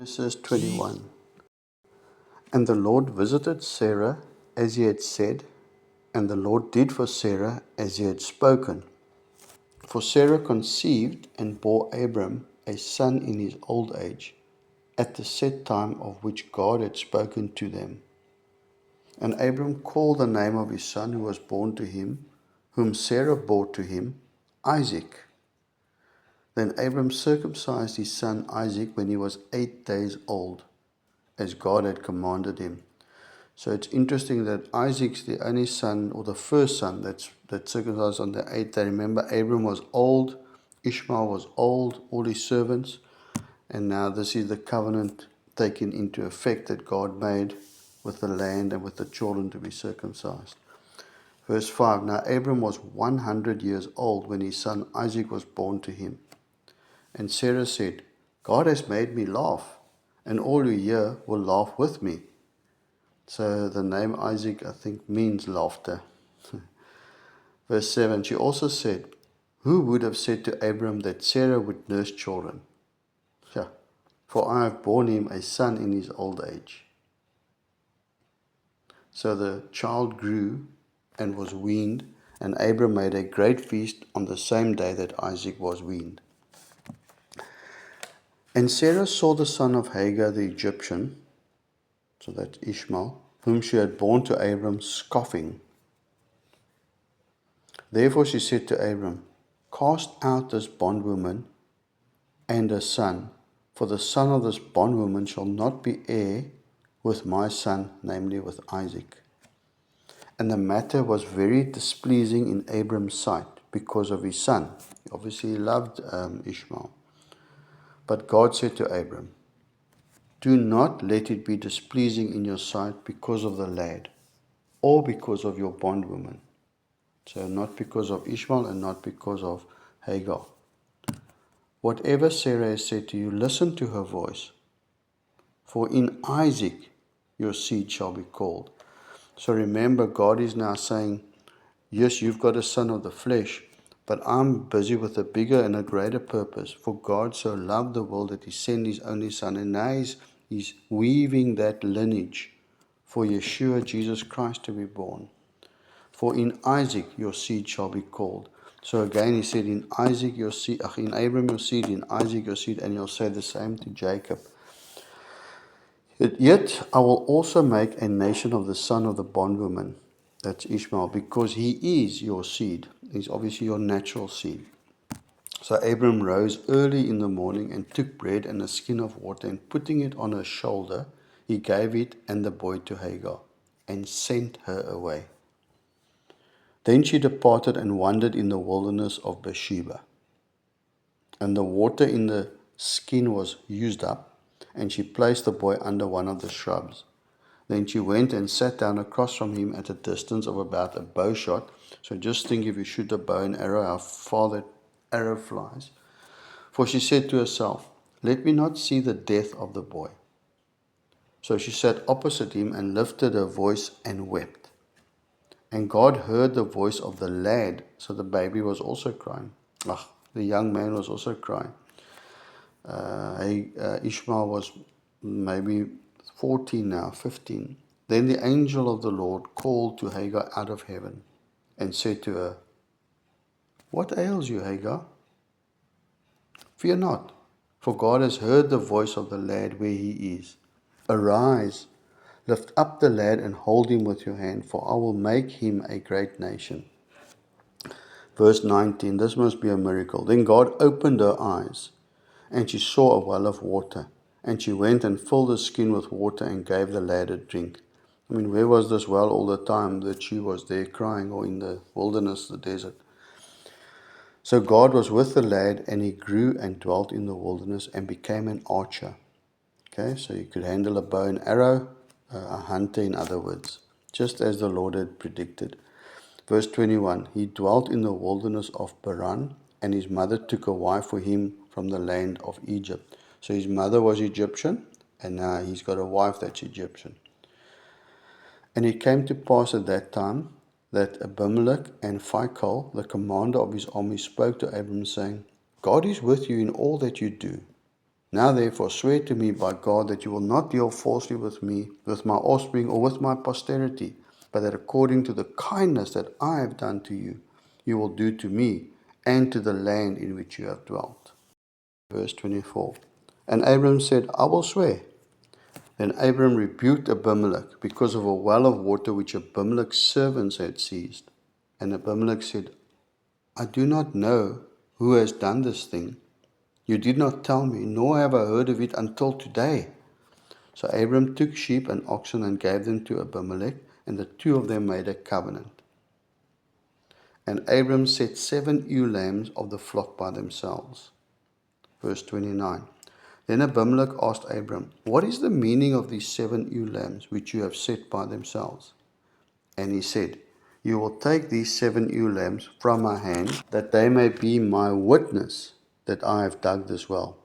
Genesis 21. And the Lord visited Sarah as he had said, and the Lord did for Sarah as he had spoken. For Sarah conceived and bore Abram a son in his old age, at the set time of which God had spoken to them. And Abram called the name of his son who was born to him, whom Sarah bore to him, Isaac. Then Abram circumcised his son Isaac when he was 8 days old, as God had commanded him. So it's interesting that Isaac's the only son, or the first son, that's circumcised on the 8th day. Remember, Abram was old, Ishmael was old, all his servants, and now this is the covenant taken into effect that God made with the land and with the children to be circumcised. Verse 5, Now Abram was 100 years old when his son Isaac was born to him. And Sarah said, God has made me laugh, and all who hear will laugh with me. So the name Isaac, I think, means laughter. Verse 7, she also said, Who would have said to Abram that Sarah would nurse children? Yeah, for I have borne him a son in his old age. So the child grew and was weaned, and Abram made a great feast on the same day that Isaac was weaned. And Sarah saw the son of Hagar the Egyptian, so that's Ishmael, whom she had borne to Abram, scoffing. Therefore she said to Abram, Cast out this bondwoman and her son, for the son of this bondwoman shall not be heir with my son, namely with Isaac. And the matter was very displeasing in Abram's sight because of his son. Obviously, he loved Ishmael. But God said to Abram, Do not let it be displeasing in your sight because of the lad, or because of your bondwoman. So not because of Ishmael and not because of Hagar. Whatever Sarah has said to you, listen to her voice. For in Isaac your seed shall be called. So remember, God is now saying, yes, you've got a son of the flesh, but I'm busy with a bigger and a greater purpose. For God so loved the world that he sent his only son. And now he's weaving that lineage for Yeshua, Jesus Christ, to be born. For in Isaac your seed shall be called. So again he said, in Isaac your seed, in Abram your seed, in Isaac your seed, and he'll say the same to Jacob. Yet I will also make a nation of the son of the bondwoman, that's Ishmael, because he is your seed. He's obviously your natural seed. So Abram rose early in the morning and took bread and a skin of water, and putting it on her shoulder, he gave it and the boy to Hagar, and sent her away. Then she departed and wandered in the wilderness of Beersheba. And the water in the skin was used up, and she placed the boy under one of the shrubs. Then she went and sat down across from him at a distance of about a bow shot. So just think, if you shoot a bow and arrow, how far that arrow flies. For she said to herself, Let me not see the death of the boy. So she sat opposite him and lifted her voice and wept. And God heard the voice of the lad, so the baby was also crying. The young man was also crying. Ishmael was maybe 14 now, 15. Then the angel of the Lord called to Hagar out of heaven and said to her, What ails you, Hagar? Fear not, for God has heard the voice of the lad where he is. Arise, lift up the lad and hold him with your hand, for I will make him a great nation. Verse 19, this must be a miracle. Then God opened her eyes, and she saw a well of water. And she went and filled the skin with water and gave the lad a drink. I mean, where was this well all the time that she was there crying, or in the wilderness, the desert? So God was with the lad, and he grew and dwelt in the wilderness and became an archer. Okay, so he could handle a bow and arrow, a hunter in other words, just as the Lord had predicted. Verse 21, he dwelt in the wilderness of Paran, and his mother took a wife for him from the land of Egypt. So his mother was Egyptian, and now he's got a wife that's Egyptian. And it came to pass at that time that Abimelech and Phicol, the commander of his army, spoke to Abram, saying, God is with you in all that you do. Now therefore swear to me by God that you will not deal falsely with me, with my offspring, or with my posterity, but that according to the kindness that I have done to you, you will do to me and to the land in which you have dwelt. Verse 24. And Abram said, I will swear. Then Abram rebuked Abimelech because of a well of water which Abimelech's servants had seized. And Abimelech said, I do not know who has done this thing. You did not tell me, nor have I heard of it until today. So Abram took sheep and oxen and gave them to Abimelech, and the two of them made a covenant. And Abram set 7 ewe lambs of the flock by themselves. Verse 29. Then Abimelech asked Abram, what is the meaning of these 7 ewe lambs which you have set by themselves? And he said, you will take these 7 ewe lambs from my hand, that they may be my witness that I have dug this well.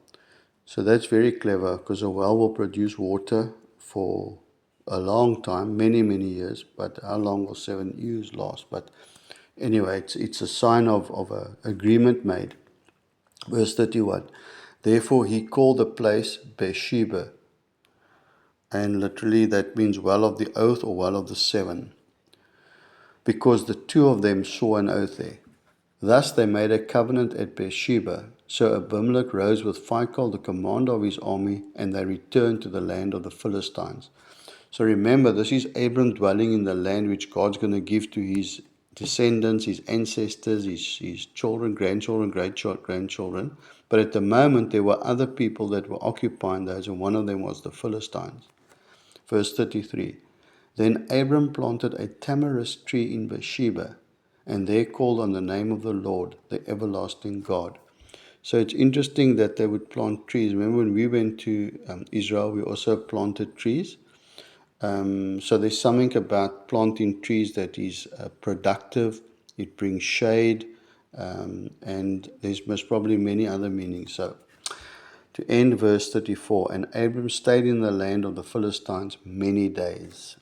So that's very clever, because a well will produce water for a long time, many, many years. But how long will 7 ewes last? But anyway, it's a sign of an agreement made. Verse 31. Therefore he called the place Beersheba, and literally that means well of the oath or well of the 7, because the two of them swore an oath there. Thus they made a covenant at Beersheba. So Abimelech rose with Phicol, the commander of his army, and they returned to the land of the Philistines. So remember, this is Abram dwelling in the land which God's going to give to his descendants, his ancestors, his children, grandchildren, great-grandchildren. But at the moment, there were other people that were occupying those, and one of them was the Philistines. Verse 33. Then Abram planted a tamarisk tree in Beersheba, and there called on the name of the Lord, the everlasting God. So it's interesting that they would plant trees. Remember when we went to Israel, we also planted trees. So there's something about planting trees that is productive. It brings shade, and there's most probably many other meanings. So to end verse 34, and Abram stayed in the land of the Philistines many days.